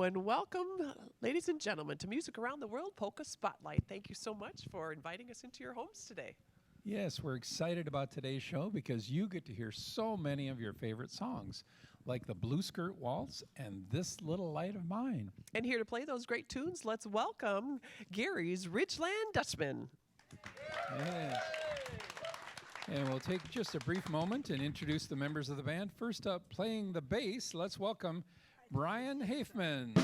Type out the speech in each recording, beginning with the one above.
and welcome, ladies and gentlemen, to Music Around the World Polka Spotlight. Thank you so much for inviting us into your homes today. Yes, we're excited about today's show because you get to hear so many of your favorite songs, like the Blue Skirt Waltz and This Little Light of Mine. And here to play those great tunes, let's welcome Gary's Ridgeland Dutchmen. Yes. And we'll take just a brief moment and introduce the members of the band. First up, playing the bass, let's welcome Brian Hafman.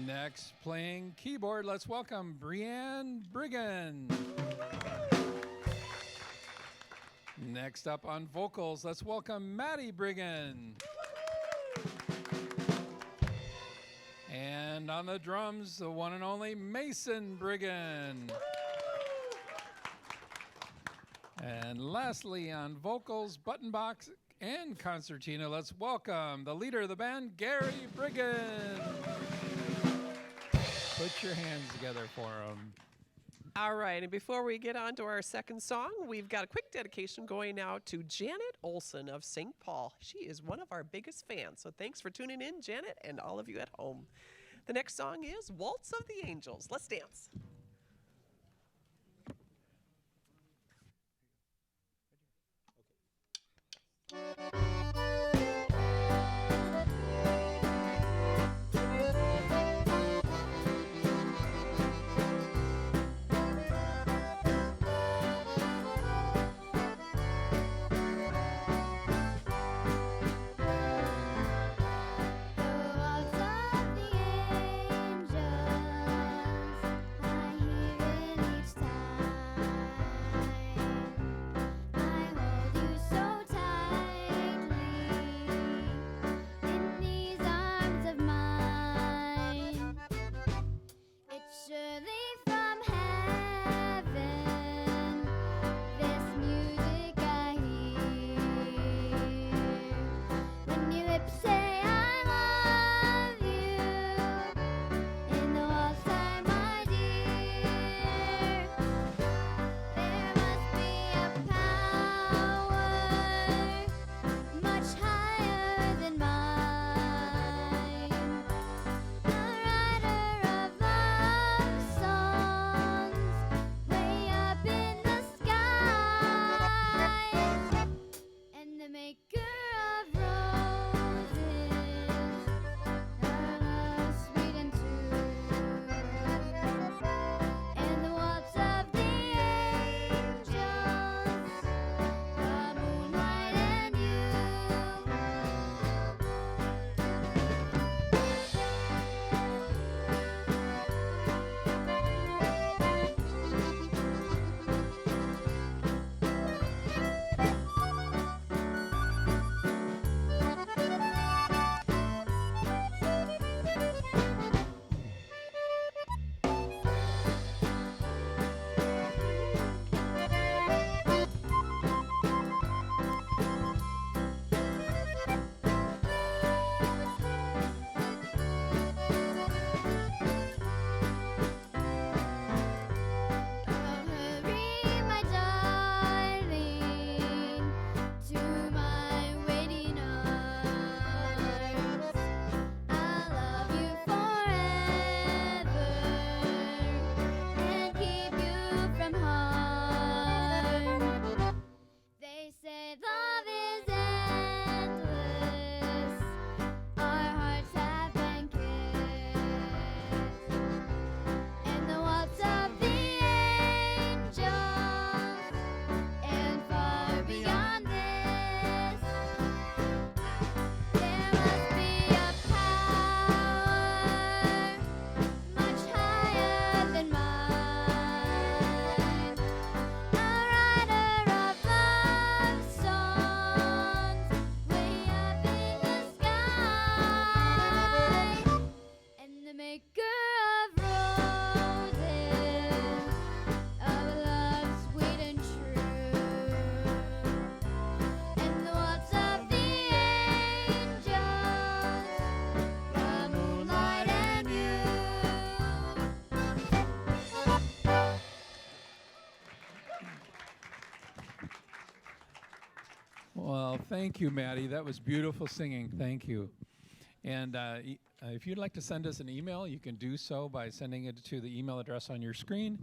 Next, playing keyboard, let's welcome Brianne Briggan. Next up on vocals, let's welcome Maddie Briggan. And on the drums, the one and only Mason Briggan. And lastly, on vocals, button box, and concertina, let's welcome the leader of the band, Gary Briggan. Put your hands together for him. All right, and before we get on to our second song, we've got a quick dedication going out to Janet Olson of St. Paul. She is one of our biggest fans, so thanks for tuning in, Janet, and all of you at home. The next song is Waltz of the Angels. Let's dance. I hold you so tight. Well, thank you, Maddie. That was beautiful singing. Thank you. And if you'd like to send us an email, you can do so by sending it to the email address on your screen.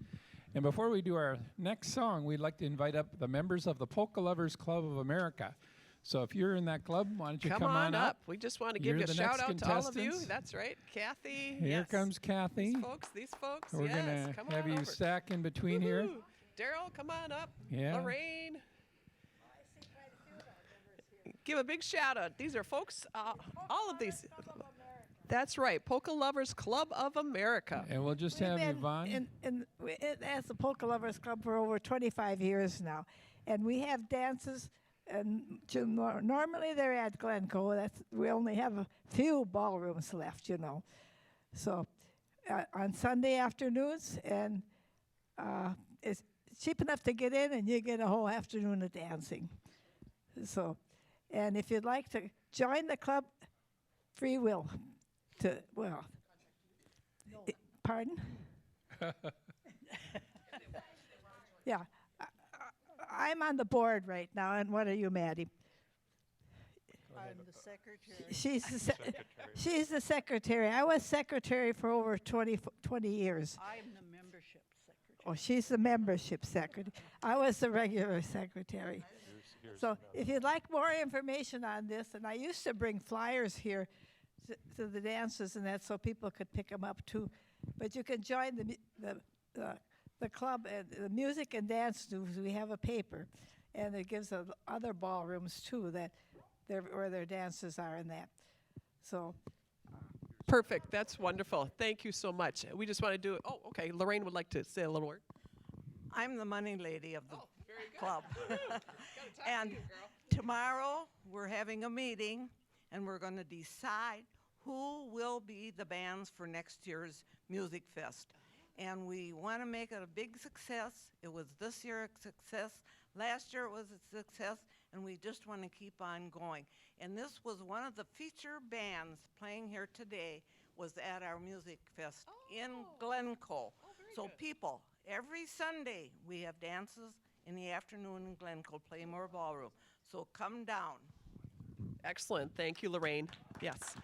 And before we do our next song, we'd like to invite up the members of the Polka Lovers Club of America. So if you're in that club, why don't you come on up? We just want to give you a shout out to all of you. That's right. Kathy. Here comes Kathy. These folks. We're going to have you stack in between here. Daryl, come on up. Yeah. Lorraine. Give a big shout out. These are folks, all of these. That's right, Polka Lovers Club of America. And we'll just have Yvonne. As the Polka Lovers Club for over 25 years now. And we have dances, and normally they're at Glencoe. We only have a few ballrooms left, you know. So on Sunday afternoons, and it's cheap enough to get in, and you get a whole afternoon of dancing. So, and if you'd like to join the club, free will. Pardon? Yeah, I'm on the board right now, and what are you, Maddie? I'm the secretary. She's the secretary. I was secretary for over 20 years. I'm the membership secretary. Oh, she's the membership secretary. I was the regular secretary. So if you'd like more information on this, and I used to bring flyers here to the dances and that, so people could pick them up too. But you can join the club, the music and dance news. We have a paper, and it gives other ballrooms too where their dances are in that. So. Perfect. That's wonderful. Thank you so much. We just want to do it. Oh, okay. Lorraine would like to say a little word. I'm the money lady of the very good. club. And tomorrow we're having a meeting, and we're going to decide who will be the bands for next year's Music Fest. And we want to make it a big success. It was this year a success. Last year it was a success, and we just want to keep on going. And this was one of the feature bands playing here today was at our Music Fest in Glencoe. So good. People, every Sunday we have dances in the afternoon in Glencoe, Playmore Ballroom. So come down. Excellent. Thank you, Lorraine. Yes.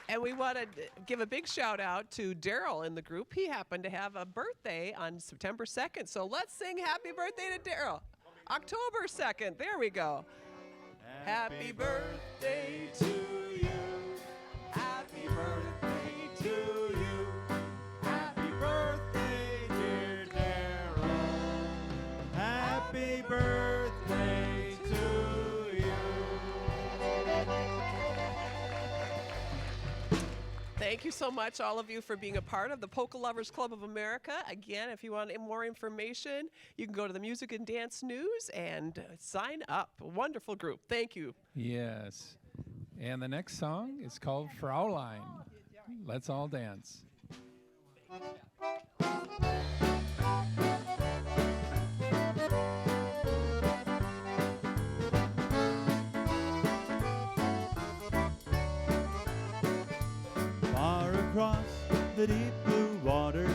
And we want to give a big shout out to Daryl in the group. He happened to have a birthday on September 2nd. So let's sing happy birthday to Daryl. October 2nd. There we go. Happy birthday to you. Happy birthday to you. Happy birthday, dear Daryl. Happy birthday to you. Thank you so much, all of you, for being a part of the Polka Lovers Club of America. Again, if you want more information, you can go to the Music and Dance News and sign up. A wonderful group. Thank you. Yes. And the next song is called Fraulein. Let's all dance. Across the deep blue waters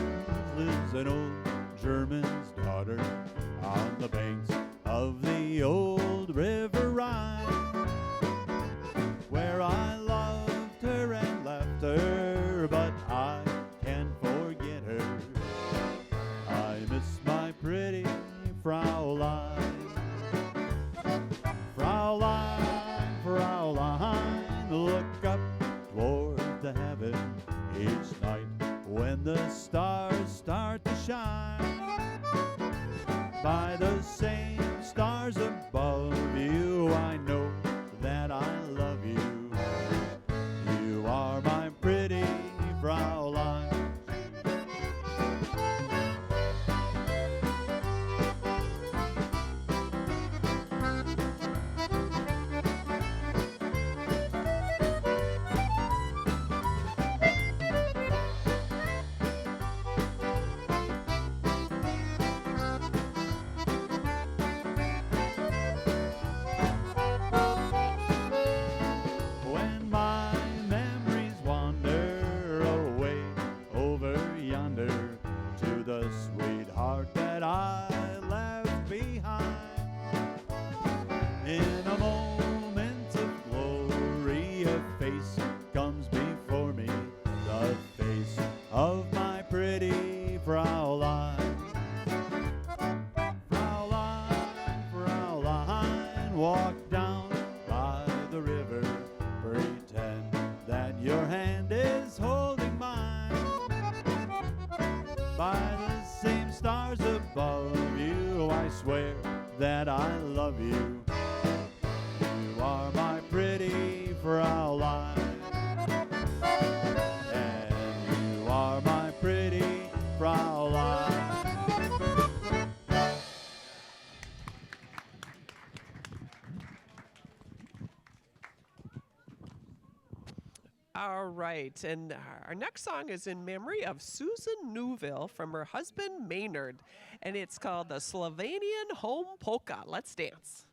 lives an old German's daughter on the banks of the old River Rhine, where I loved her and left her, but I can't forget her. I miss my pretty Fraulein. Fraulein, Fraulein, look up toward the heaven each night when the stars start to shine. By the same stars above you, I know that I love you. You are my pretty Fraulein. Fraulein. Fraulein, Fraulein, walk down by the river. Pretend that your hand is holding mine. By the same stars above you, I swear that I love you. You are my pretty Fraulein. And you are my pretty Fraulein. All right, and our next song is in memory of Susan Newville from her husband Maynard, and it's called the Slovenian Home Polka. Let's dance.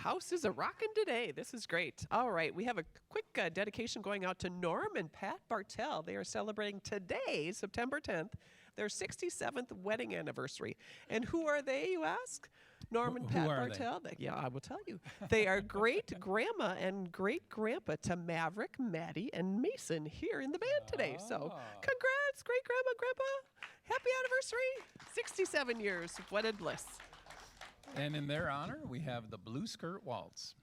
House is a rockin' today. This is great. All right, we have a quick dedication going out to Norm and Pat Bartell. They are celebrating today, September 10th, their 67th wedding anniversary. And who are they, you ask? Norm and Pat Bartell. Yeah, I will tell you. They are great grandma and great grandpa to Maverick, Maddie, and Mason here in the band today. So congrats, great grandma, grandpa. Happy anniversary. 67 years of wedded bliss. And in their honor, we have the Blue Skirt Waltz.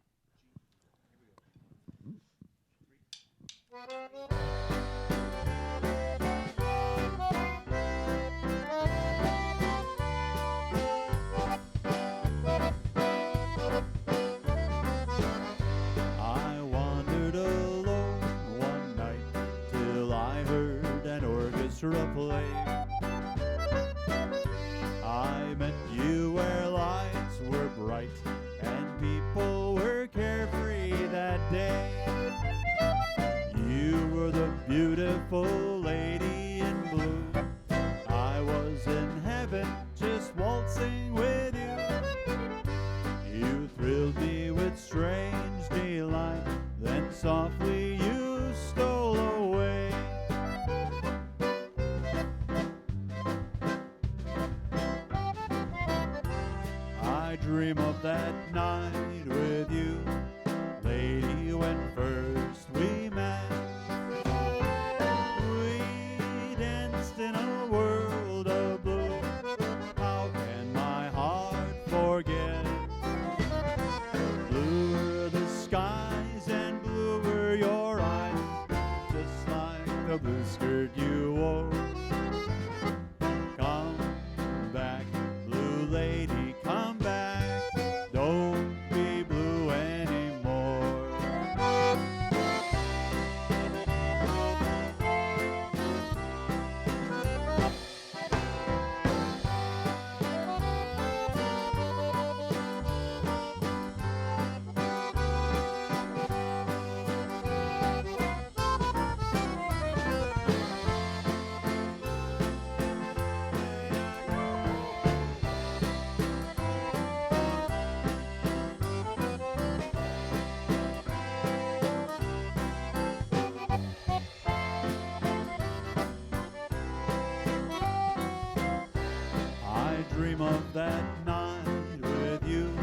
I wandered alone one night till I heard an orchestra play. I met you where lights were bright and people were carefree that day. You were the beautiful lady in blue. I was in heaven just waltzing with you. You thrilled me with strange delight, then softly you stole away. I dream of that night with you, lady, when first we met. We danced in a world of blue. How can my heart forget? Blue were the skies and blue were your eyes, just like the blue skirt you wore. that night with you,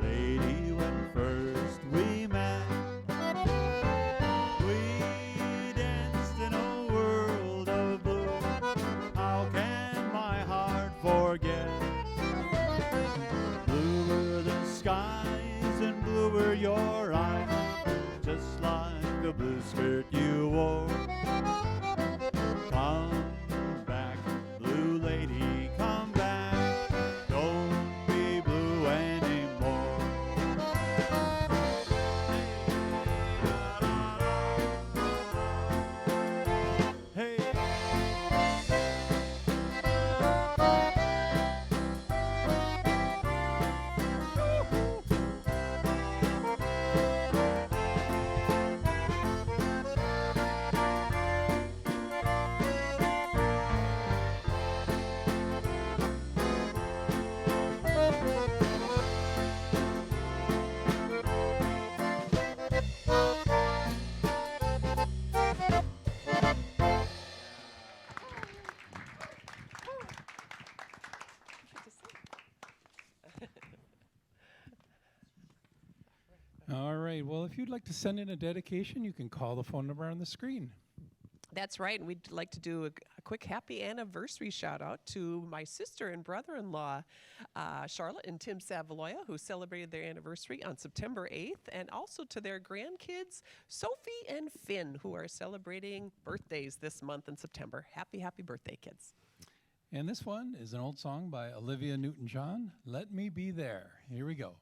lady, when first we met. We danced in a world of blue. How can my heart forget? Blue were the skies and blue were your eyes, just like the blue skirt you wore. Come back, blue lady, come back. Don't be blue anymore. Hey. All right. Well, if you'd like to send in a dedication, you can call the phone number on the screen. That's right, and we'd like to do a quick happy anniversary shout out to my sister and brother-in-law, Charlotte and Tim Savaloya, who celebrated their anniversary on September 8th, and also to their grandkids, Sophie and Finn, who are celebrating birthdays this month in September. Happy, happy birthday, kids. And this one is an old song by Olivia Newton-John, Let Me Be There. Here we go.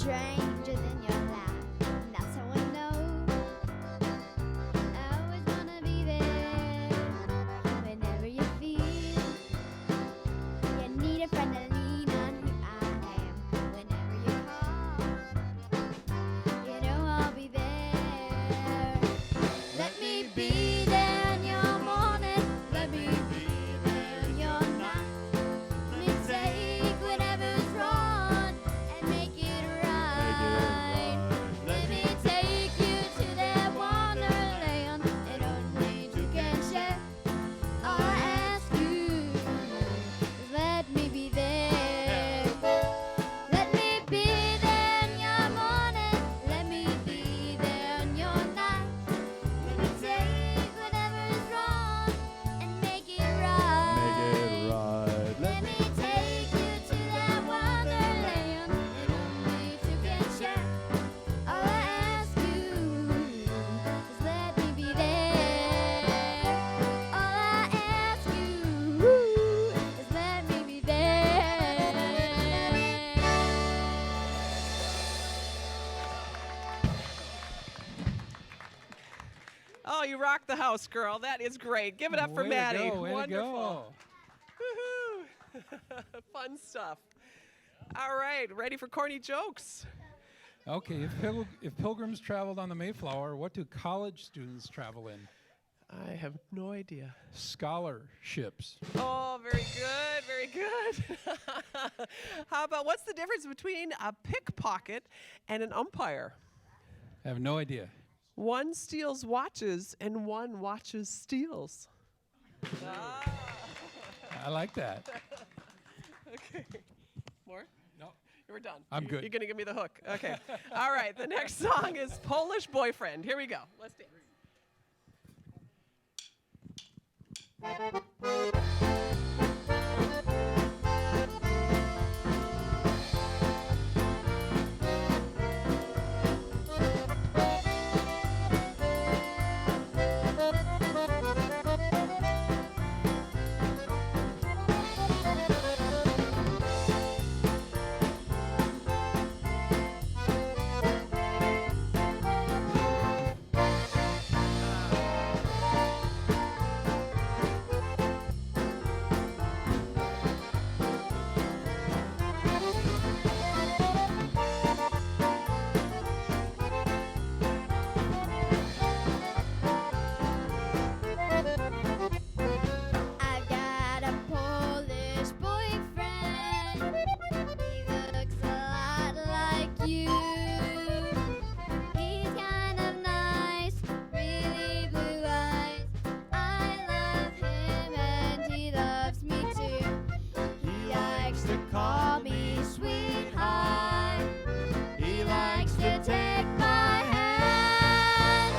Changes in your life, and that's how I know. I always wanna be there whenever you feel you need a friend to lean on. Here I am whenever you call. You know I'll be there. Let me be there in your morning. Let me be there in your night. Let me take whatever's wrong and make it right. Let me take you to that wonderland that only two can share. All I ask you is let me be there. Let me be there in your morning. Let me be there in your night. Let me take whatever's wrong and make it right. Make it right. Let me take you to that wonderland that only two can share. All I ask you is let me be there. All I ask you is let me be there. Oh, you rock the house, girl. That is great. Give it up for Way to Maddie. go, way to Wonderful. go. Woohoo. Fun stuff. All right, ready for corny jokes? Okay, if pilgrims traveled on the Mayflower, what do college students travel in? I have no idea. Scholarships. Oh, very good, very good. How about what's the difference between a pickpocket and an umpire? I have no idea. One steals watches and one watches steals. I like that. Okay. More? No. We're done. I'm good. You're going to give me the hook. Okay. All right. The next song is Polish Boyfriend. Here we go. Let's dance. I've got a Polish boyfriend. He looks a lot like you. He's kind of nice, really blue eyes. I love him and he loves me too. He likes to call me sweetheart. He likes to take my hand.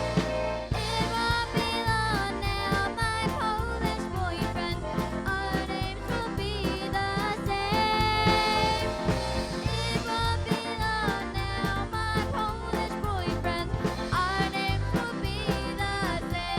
It won't be long now, my Polish boyfriend. Our names will be the same. It won't be long now, my Polish boyfriend. Our names will be the same.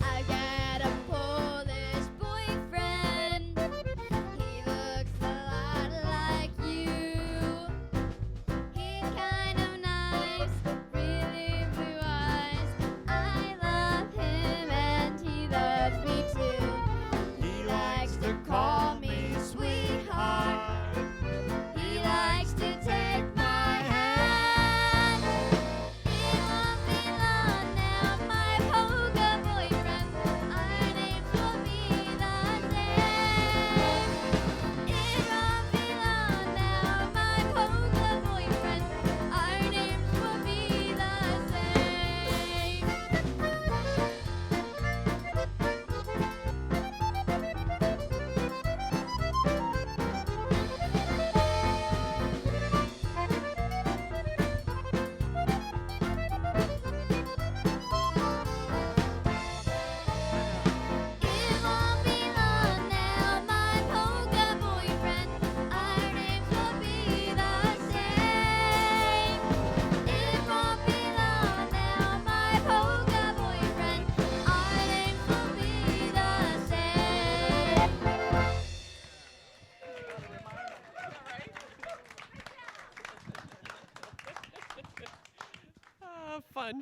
I got a Polish boyfriend. He looks a lot like you. He's kind of nice, really blue eyes. I love him and he loves me too. He likes to call me sweetheart. He likes to take my hand. It won't be long now, my polka boyfriend. Our names will be the same. It won't be long now, my polka boyfriend. Our names will be the same. It won't be long now, my polka boyfriend. Our names will be the same. It won't be long now, my polka boyfriend. Our names will be the same.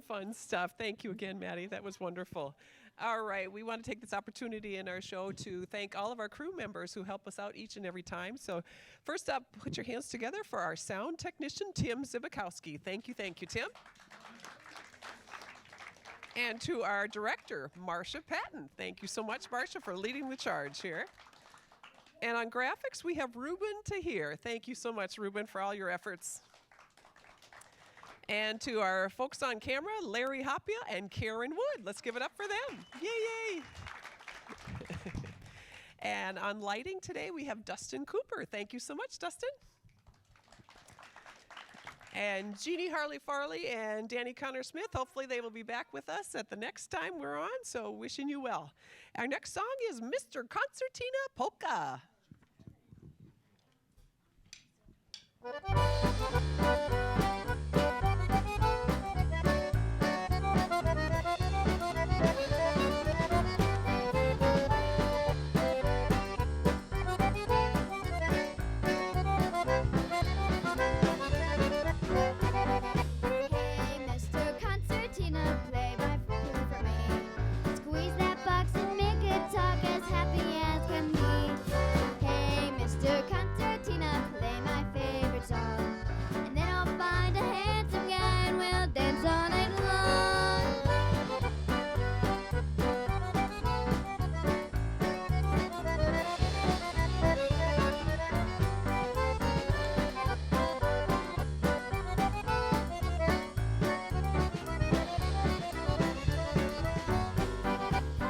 Fun stuff. Thank you again, Maddie. That was wonderful. All right, we want to take this opportunity in our show to thank all of our crew members who help us out each and every time. So first up, put your hands together for our sound technician, Tim Zibikowski. Thank you, Tim. And to our director, Marcia Patton. Thank you so much, Marcia, for leading the charge here. And on graphics, we have Ruben Tahir. Thank you so much, Ruben, for all your efforts. And to our folks on camera, Larry Hopia and Karen Wood. Let's give it up for them. Yay. And on lighting today, we have Dustin Cooper. Thank you so much, Dustin. And Jeannie Harley Farley and Danny Connor Smith, hopefully they will be back with us at the next time we're on, so wishing you well. Our next song is Mr. Concertina Polka. Hey, Mr. Concertina, play my flute for me. Squeeze that box and make it talk as happy as can be. Hey, Mr. Concertina, play my favorite song. And then I'll find a handsome guy and we'll dance all night long.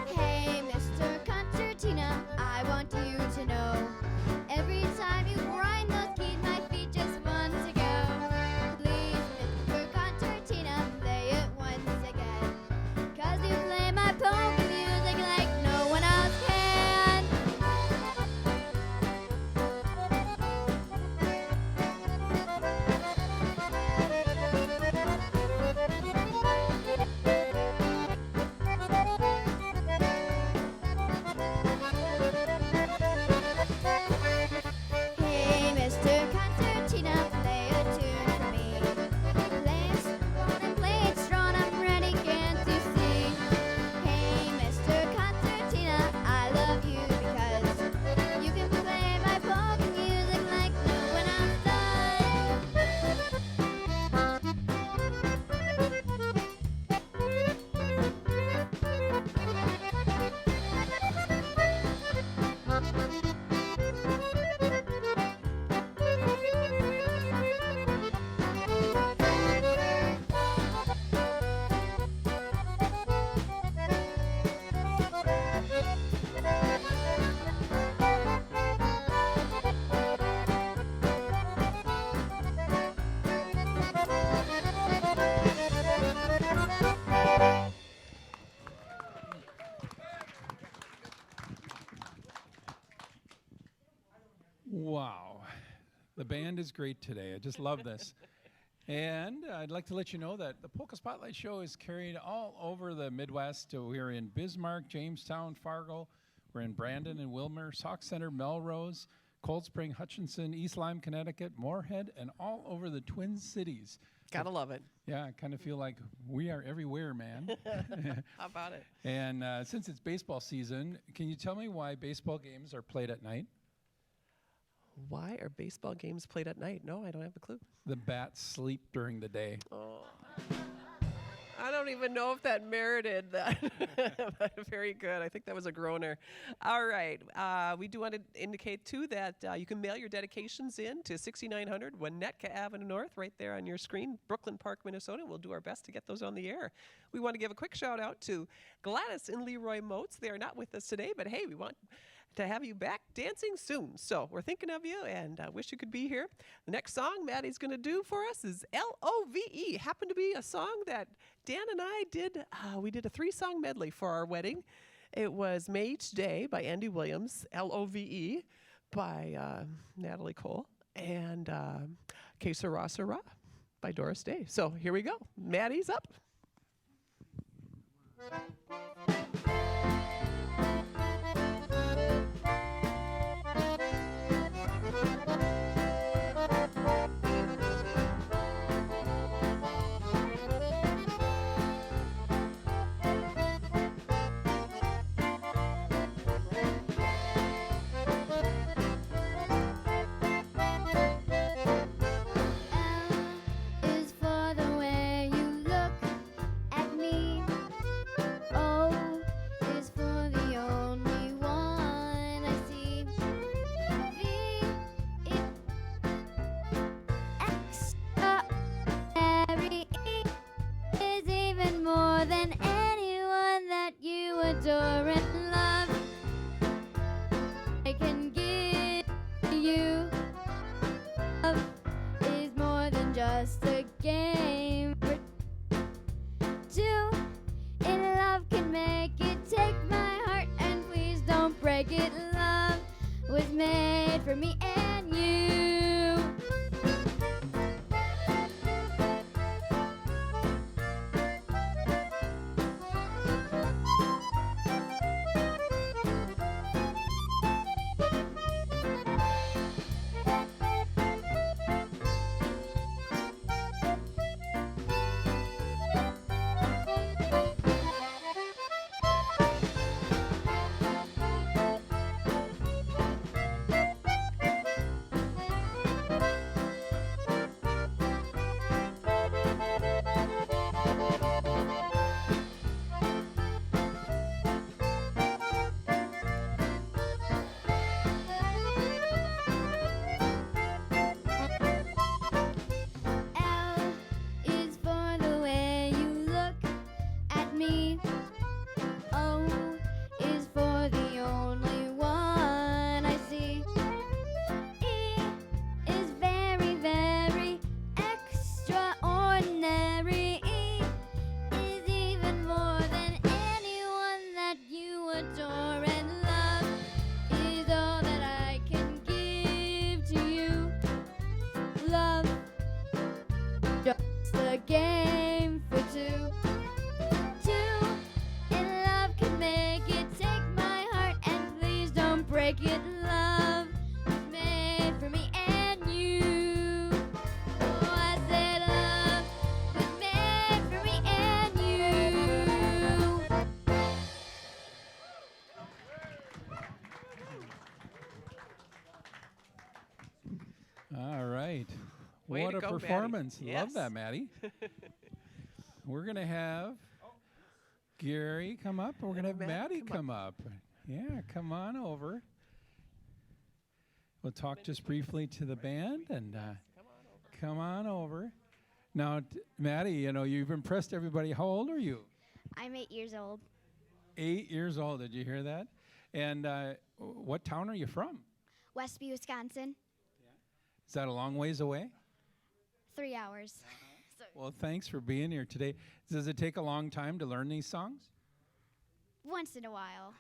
Hey, Mr. Concertina, I want you to know. Every time you grind those keys, my feet just want to go. Please, Mr. Concertina, play it once again. 'Cause you play my polka music like no one else can. Hey, Mr. Concertina, play a tune for me. Play it slow and play it strong, I'm ready, can't you see? Hey, Mr. Concertina, I love you because you can play my polka music like no one else Wow. The band is great today. I just love this. And I'd like to let you know that the Polka Spotlight Show is carried all over the Midwest. We're in Bismarck, Jamestown, Fargo. We're in Brandon and Wilmer, Sauk Center, Melrose, Cold Spring, Hutchinson, East Lyme, Connecticut, Moorhead, and all over the Twin Cities. Gotta love it. Yeah, I kind of feel like we are everywhere, man. How about it? And since it's baseball season, can you tell me why baseball games are played at night? Why are baseball games played at night? No, I don't have a clue. The bats sleep during the day. Oh. I don't even know if that merited that. But very good. I think that was a groaner. All right. We do want to indicate, too, that you can mail your dedications in to 6900 Winnetka Avenue North, right there on your screen, Brooklyn Park, Minnesota. We'll do our best to get those on the air. We want to give a quick shout-out to Gladys and Leroy Moats. They are not with us today, but, hey, we want to have you back dancing soon. So we're thinking of you and wish you could be here. The next song Maddie's going to do for us is L-O-V-E. Happened to be a song that Dan and I did. We did a 3-song medley for our wedding. It was May Each Day by Andy Williams, L-O-V-E by Natalie Cole, and Que Sera Sera by Doris Day. So here we go. Maddie's up. is for the way you look at me. O is for the only one I see. V is extraordinary. E is even more than anyone that you adore and love. I can give you. Love is more than just a game for two. In love can make it. Take my heart and please don't break it. Love was made for me and you. L is for the way you look at me. O is for the only one I see. E is very, very extraordinary. E is even more than anyone that you adore. And love is all that I can give to you. Love, just a game for two. Two in love can make it. Take my heart and please don't break it. Love was made for me and you. Oh, I said love was made for me and you. All right. Way What to a go, Maddie. performance. Love Yes. that, Maddie. We're going to have Gary come up. We're going to have Maddie come up. Yeah, come on over. We'll talk just briefly to the band and come on over. Now, Maddie, you know, you've impressed everybody. How old are you? I'm 8 years old. 8 years old. Did you hear that? And what town are you from? Westby, Wisconsin. Is that a long ways away? 3 hours. So Well, thanks for being here today. Does it take a long time to learn these songs? once in a while.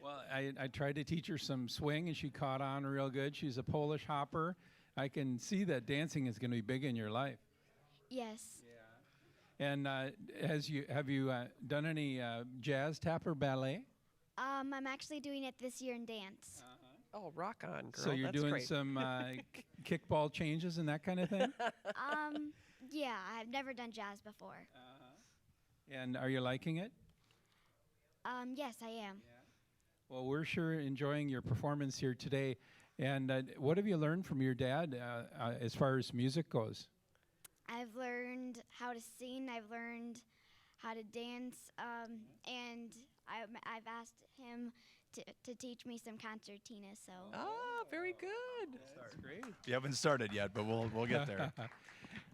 Well, I tried to teach her some swing, and she caught on real good. She's a Polish hopper. I can see that dancing is going to be big in your life. Yes. And have you done any jazz, tap, or ballet? I'm actually doing it this year in dance. Oh, rock on, girl. So you're That's doing great. some kickball changes and that kind of thing? Yeah, I've never done jazz before. And are you liking it? Yes, I am. Well, we're sure enjoying your performance here today. And what have you learned from your dad as far as music goes? I've learned how to sing. I've learned how to dance, and I've asked him to teach me some concertina. So Ah, very good. That's great. You haven't started yet, but we'll get there.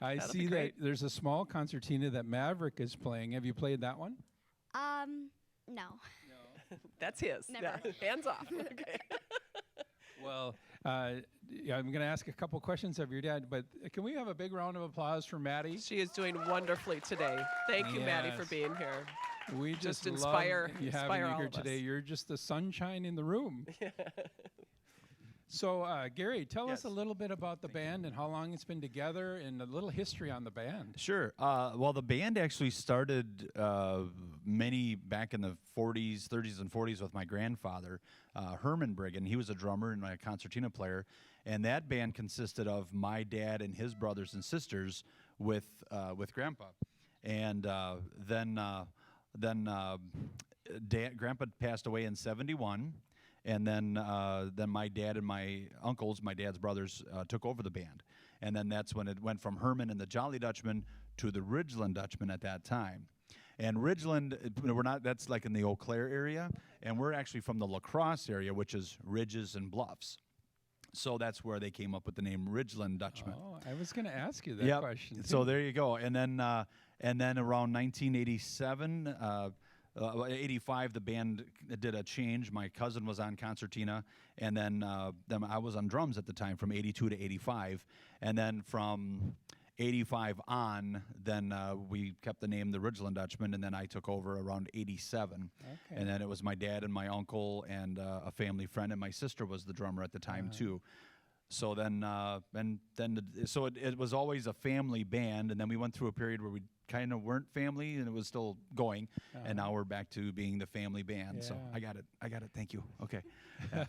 I That'll see be that great. there's a small concertina that Maverick is playing. Have you played that one? no. That's his. Never. Yeah. Hands off. Okay. Well, yeah, I'm going to ask a couple questions of your dad, but can we have a big round of applause for Maddie? She is doing wonderfully today. Thank you, Maddie, for Yes. being here. We Just just inspire- love you inspire having you all here of us. today. You're just the sunshine in the room. So, Gary, tell us Yes. a little bit about the band and how long it's been together and a little history on the band. Sure. Well, the band actually started many back in the 40s, 30s, and 40s with my grandfather, Herman Briggen. He was a drummer and a concertina player, and that band consisted of my dad and his brothers and sisters with Grandpa. And then Grandpa passed away in '71. And then my dad and my uncles, my dad's brothers, took over the band. And then that's when it went from Herman and the Jolly Dutchmen to the Ridgeland Dutchmen at that time. And Ridgeland, that's like in the Eau Claire area. And we're actually from the La Crosse area, which is ridges and bluffs. So that's where they came up with the name Ridgeland Dutchmen. Oh, I was going to ask you that Yep. question. So too. there you go. And then around 1987, '85, the band did a change. My cousin was on concertina, and then I was on drums at the time from '82 to '85, and then from '85 on, then we kept the name the Ridgeland Dutchmen, and then I took over around '87, and then it was my dad and my uncle and a family friend, and my sister was the drummer at the time too. So then, so it was always a family band, and then we went through a period where we kind of weren't family, and it was still going, and now we're back to being the family band. So I got it. Thank you. Okay. Yeah.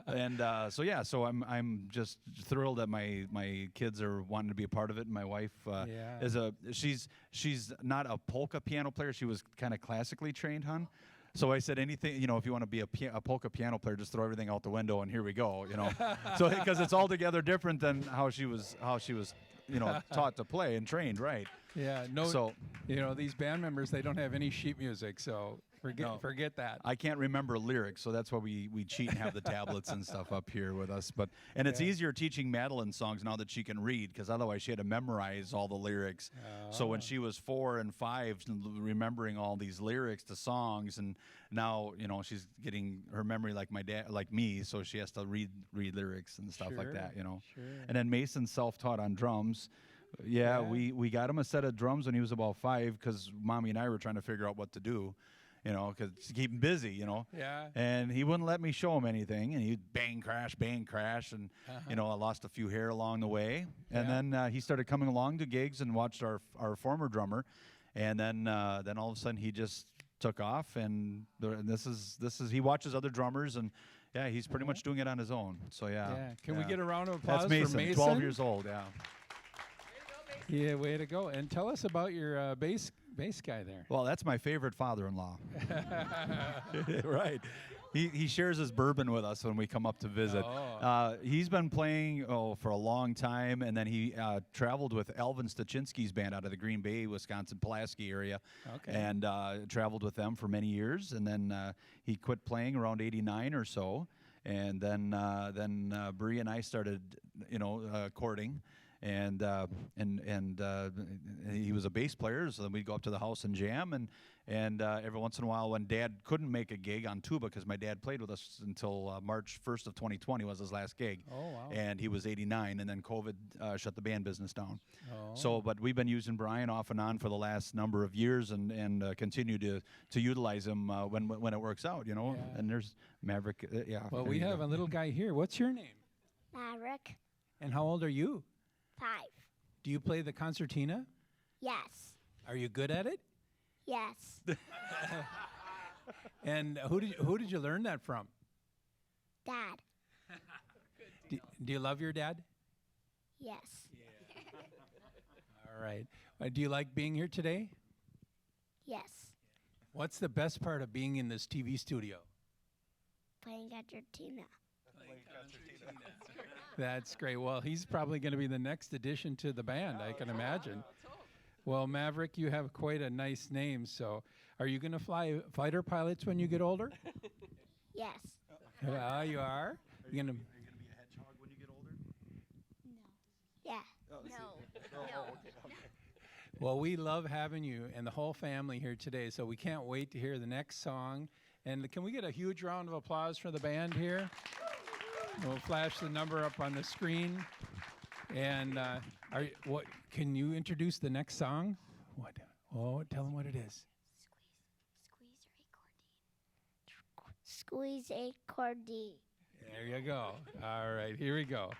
And so I'm just thrilled that my kids are wanting to be a part of it, and my wife is she's not a polka piano player. She was kind of classically trained, hon. So I said, anything, if you want to be a polka piano player, just throw everything out the window, and here we go, So because it's altogether different than how she was, taught to play and trained, right? Yeah. No. So these band members, they don't have any sheet music, so forget that. I can't remember lyrics, so that's why we cheat and have the tablets and stuff up here with us. And it's easier teaching Madeline songs now that she can read, because otherwise she had to memorize all the lyrics. So when she was 4 and 5, remembering all these lyrics to songs, and now she's getting her memory like my dad, like me, so she has to read lyrics and stuff like that. Sure. And then Mason's self-taught on drums. Yeah, we got him a set of drums when he was about 5, because Mommy and I were trying to figure out what to do. Because to keep him busy, Yeah. And he wouldn't let me show him anything, and he'd bang, crash, and, I lost a few hair along the way. And then he started coming along to gigs and watched our former drummer, and then all of a sudden he just took off, and this is he watches other drummers, and he's pretty much doing it on his own. So Can we get a round of applause That's Mason, for Mason? 12 years old, Yeah, way to go. And tell us about your bass guy there. Well, that's my favorite father-in-law. Right. He shares his bourbon with us when we come up to visit. He's been playing for a long time, and then he traveled with Alvin Stachinsky's band out of the Green Bay, Wisconsin, Pulaski area, and traveled with them for many years. And then he quit playing around '89 or so, and then Bree and I started, courting. And he was a bass player, so then we'd go up to the house and jam, and every once in a while, when Dad couldn't make a gig on tuba, because my dad played with us until March 1st of 2020 was his last gig. Oh, wow. And he was 89, and then COVID shut the band business down. Oh. So, but we've been using Brian off and on for the last number of years, and continue to utilize him when it works out, And there's Maverick. Well, we have a little guy here. What's your name? Maverick. And how old are you? 5. Do you play the concertina? Yes. Are you good at it? Yes. And who did you learn that from? Dad. Do you love your dad? Yes. All right. Do you like being here today? Yes. What's the best part of being in this TV studio? Playing concertina. That's great. Well, he's probably going to be the next addition to the band, I can imagine. Well, Maverick, you have quite a nice name. So are you going to fly fighter pilots when you get older? Yes. You are? You're going to... Are you going to be a hedgehog when you get older? Yeah. No. Well, we love having you and the whole family here today, so we can't wait to hear the next song. And can we get a huge round of applause for the band here? We'll flash the number up on the screen. And can you introduce the next song? What? Oh, tell them what it is. Squeeze a cordy. There you go. All right, here we go.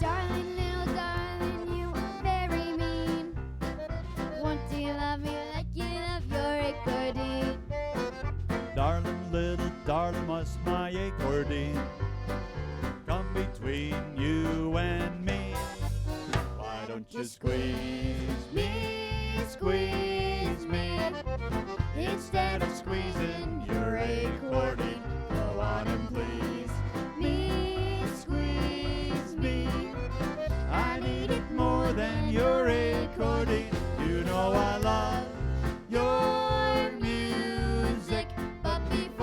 Darling, little darling, you are very mean. Won't you love me like you love your accordion? Darling, little darling, must my accordion come between you and me? Why don't you squeeze me, instead of squeezing your accordion? Go on and please me, squeeze me. I need it more than your accordion. You know I love your music, but before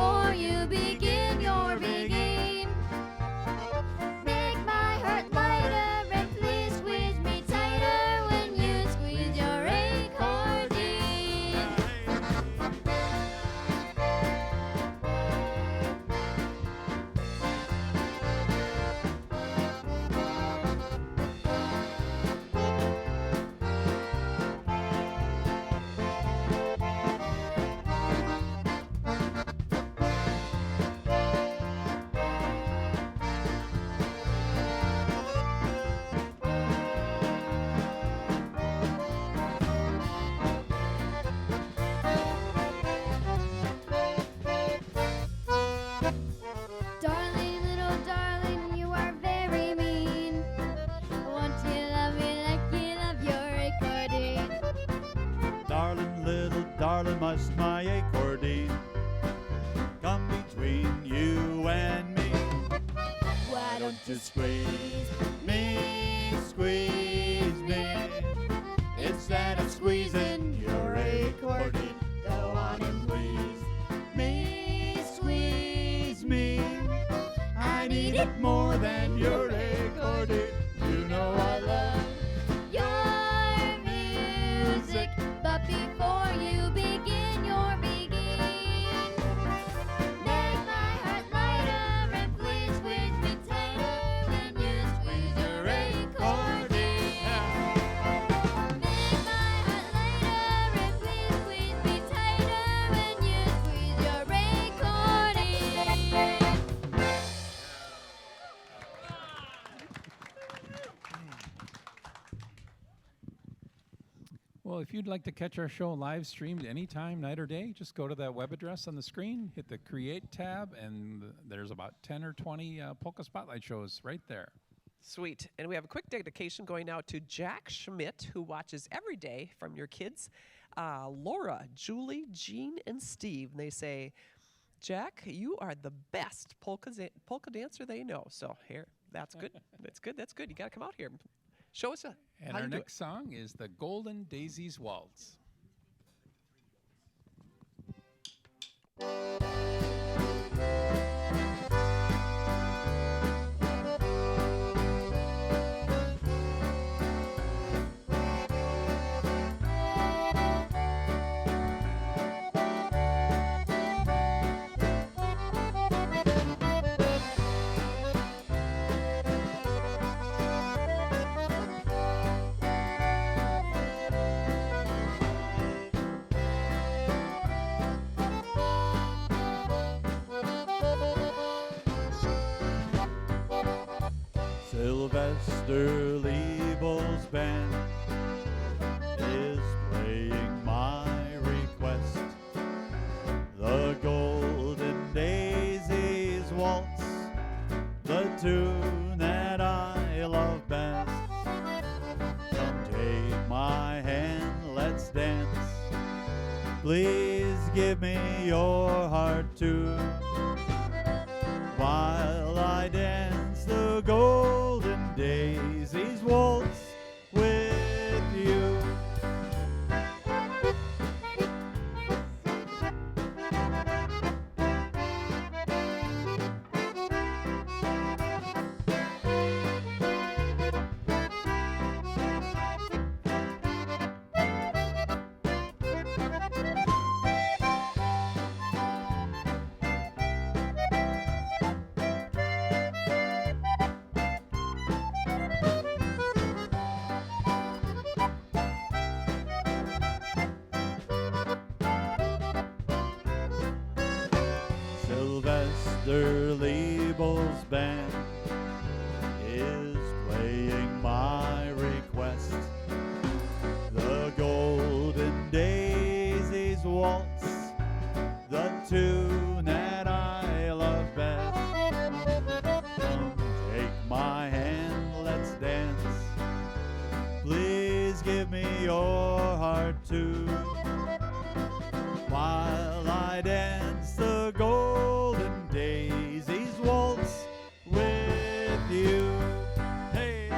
just my accordion. Come between you and me. Why don't you Squeeze me, squeeze me. Instead of squeezing your accordion, go on and squeeze me. I need it more than your accordion. You know I love your music? But before you begin your begin, make my heart lighter and please squeeze me tighter when you squeeze your accordion. Make my heart lighter and please squeeze me tighter when you squeeze your accordion. Well, if you'd like to catch our show live streamed anytime, night or day, just go to that web address on the screen, hit the Create tab, and there's about 10 or 20 Polka Spotlight shows right there. Sweet. And we have a quick dedication going out to Jack Schmidt, who watches every day from your kids, Laura, Julie, Jean, and Steve. And they say, Jack, you are the best polka dancer they know. So here, that's good. That's good. That's good. You got to come out here. Show us And how our you do it. next song is the Golden Daisies Waltz. Sylvester Liebel's band is playing my request. The Golden Daisies Waltz, the tune that I love best. Come take my hand, let's dance. Please give me your heart too, while I dance the Golden Daisies Waltz with you. Sylvester Liebel's band is playing my request. The Golden Daisies Waltz, the tune that I love best. Come take my hand, let's dance. Please give me your heart too, while I dance the Golden Daisies Waltz with you. Hey.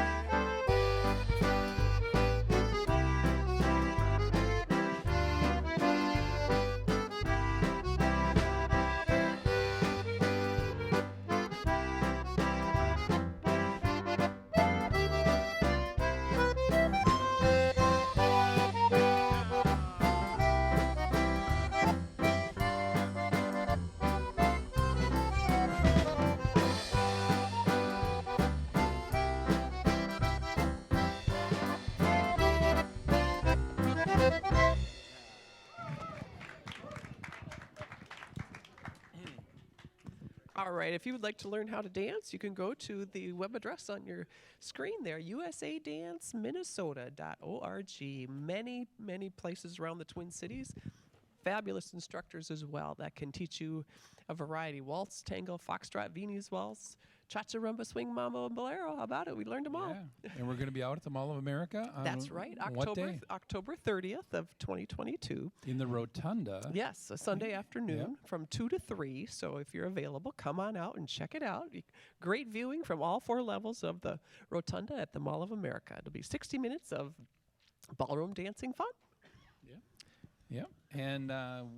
All right, if you would like to learn how to dance, you can go to the web address on your screen there, usadanceminnesota.org. Many, many places around the Twin Cities. fabulous instructors as well that can teach you a variety: waltz, tango, foxtrot, Viennese waltz, cha-cha, rumba, swing, mambo, and bolero. How about it? We learned them all. Yeah. And we're going to be out at the Mall of America on That's right. on what day? October 30th of 2022. In the Rotunda. Yes, a Sunday afternoon Yep. from 2 to 3. So if you're available, come on out and check it out. Great viewing from all 4 levels of the Rotunda at the Mall of America. It'll be 60 minutes of ballroom dancing fun. Yep. And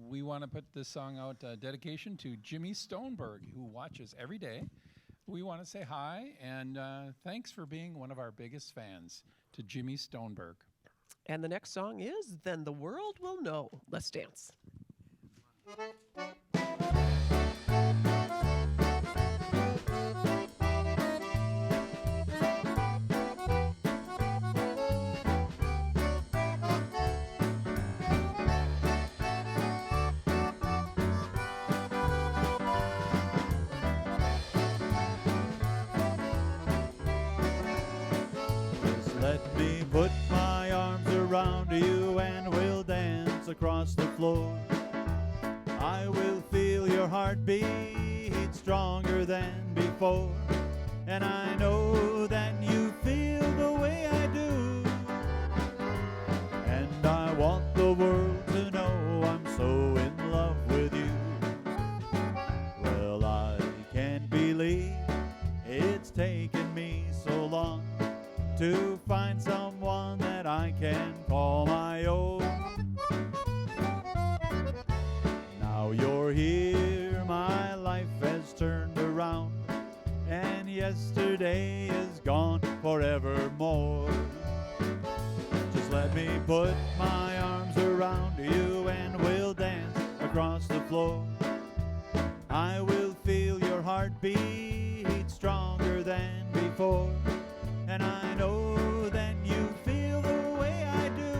we want to put this song out, dedication to Jimmy Stoneberg, who watches every day. We want to say hi and thanks for being one of our biggest fans, to Jimmy Stoneberg. And the next song is Then the World Will Know. Let's dance. Just let me put my arms around you and we'll dance across the floor. I will feel your heartbeat stronger than before. And I know that you feel the way I do. And I want the world to know I'm so in love with you. Well, I can't believe it's taken me so long to find someone that I can call my own. Now you're here, my life has turned around, and yesterday is gone forevermore. Just let me put my arms around you and we'll dance across the floor. I will feel your heartbeat stronger than before. And I know that you feel the way I do.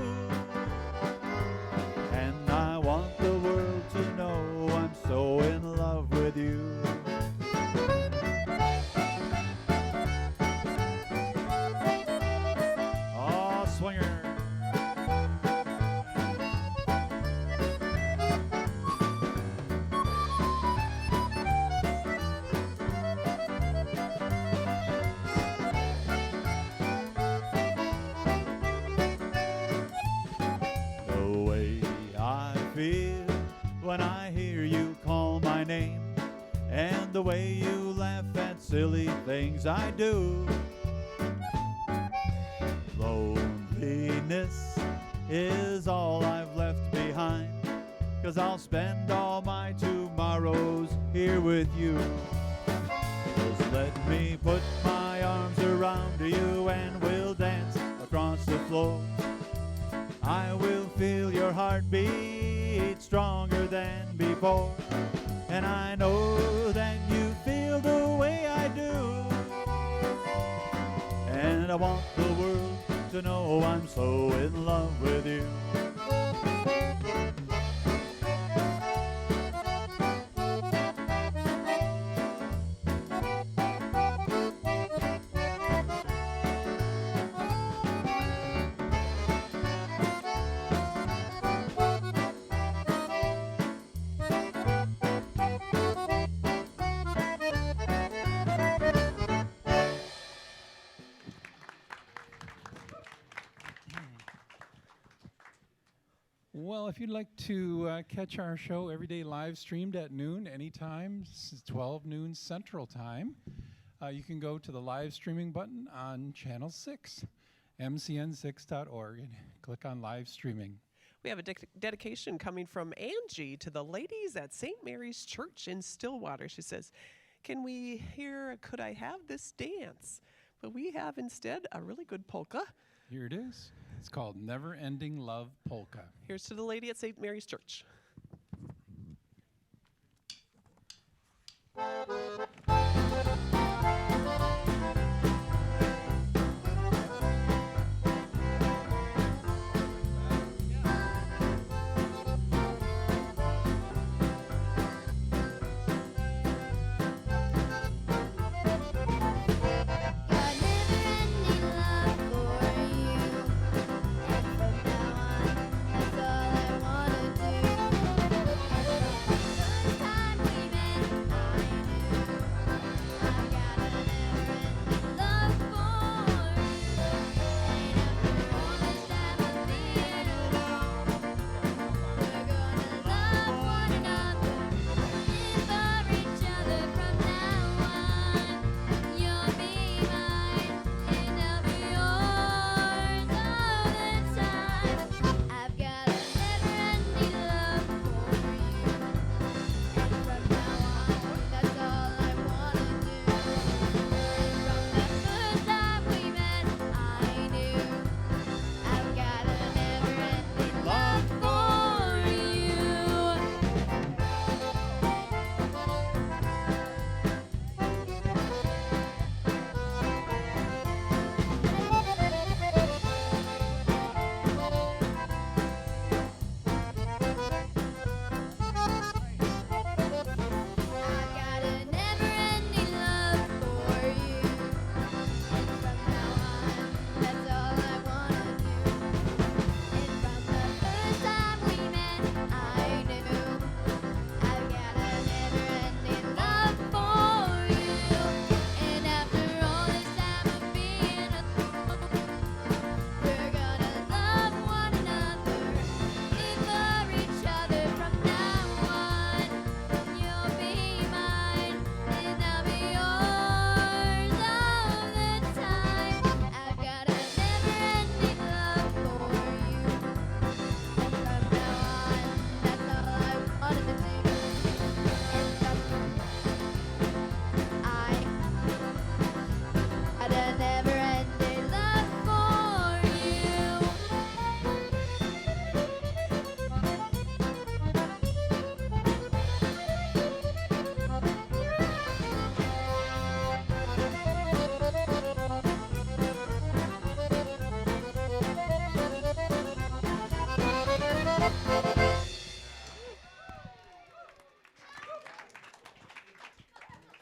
And I want the world to know I'm so in love with you. Oh, swinger. The way I feel when I hear you call my name, and the way you laugh at silly things I do. Loneliness is all I've left behind, 'cause I'll spend all my tomorrows here with you. Just let me put my arms around you and we'll dance across the floor. I will feel your heartbeat stronger than before. And I know that you feel the way I do. And I want the world to know I'm so in love with you. Well, if you'd like to catch our show every day live streamed at noon, anytime, 12 noon Central Time, you can go to the live streaming button on Channel 6, mcn6.org, and click on live streaming. We have a dedication coming from Angie to the ladies at St. Mary's Church in Stillwater. She says, can we hear Could I Have This Dance? But we have instead a really good polka. Here it is. It's called Never Ending Love Polka. Here's to the lady at St. Mary's Church. Got never ending love for you, and from now on, that's all I wanna do.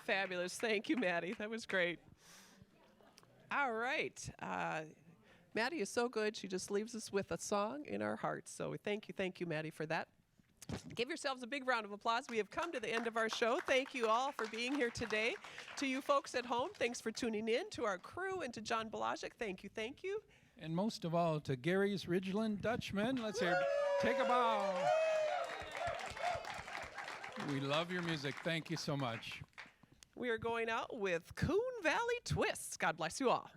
Fabulous. Thank you, Maddie. That was great. All right. Maddie is so good. She just leaves us with a song in our hearts. So thank you, Maddie, for that. Give yourselves a big round of applause. We have come to the end of our show. Thank you all for being here today. To you folks at home, thanks for tuning in. To our crew and to John Balajic, thank you. And most of all, to Gary's Ridgeland Dutchmen. Let's hear. Take a bow. We love your music. Thank you so much. We are going out with Coon Valley Twists. God bless you all.